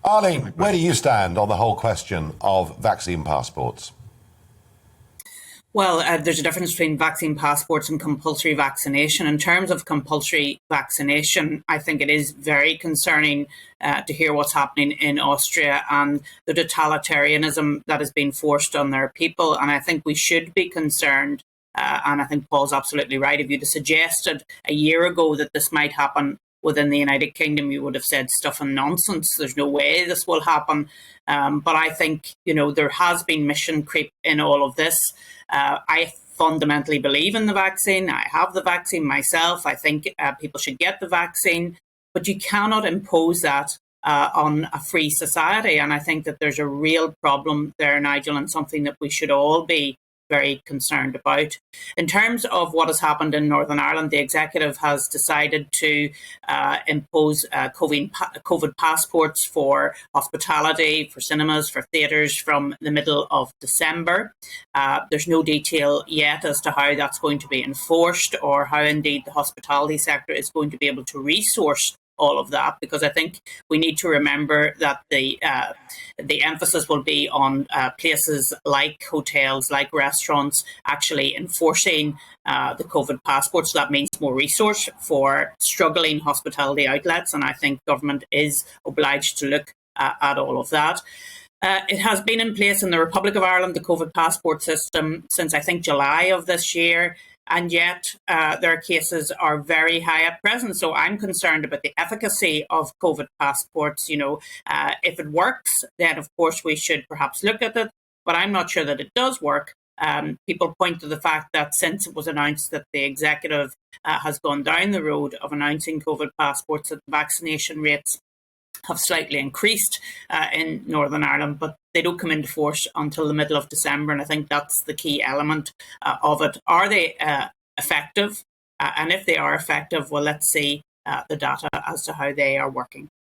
Arlene, where do you stand on the whole question of vaccine passports? Well, there's a difference between vaccine passports and compulsory vaccination. In terms of compulsory vaccination, I think it is very concerning to hear what's happening in Austria and the totalitarianism that is being forced on their people. And I think we should be concerned. And I think Paul's absolutely right. If you'd have suggested a year ago that this might happen within the United Kingdom, you would have said stuff and nonsense. There's no way this will happen. But I think, there has been mission creep in all of this. I fundamentally believe in the vaccine. I have the vaccine myself. I think people should get the vaccine, but you cannot impose that on a free society. And I think that there's a real problem there, Nigel, and something that we should all be very concerned about. In terms of what has happened in Northern Ireland, the executive has decided to impose COVID passports for hospitality, for cinemas, for theatres from the middle of December. There's no detail yet as to how that's going to be enforced or how indeed the hospitality sector is going to be able to resource all of that, because I think we need to remember that the emphasis will be on places like hotels, like restaurants, actually enforcing the COVID passport. So that means more resource for struggling hospitality outlets, and I think government is obliged to look at all of that. It has been in place in the Republic of Ireland, the COVID passport system, since I think July of this year. And yet their cases are very high at present. So I'm concerned about the efficacy of COVID passports. If it works, then of course we should perhaps look at it. But I'm not sure that it does work. People point to the fact that since it was announced that the executive has gone down the road of announcing COVID passports, that the vaccination rates have slightly increased in Northern Ireland, but they don't come into force until the middle of December. And I think that's the key element of it. Are they effective? And if they are effective, well, let's see the data as to how they are working.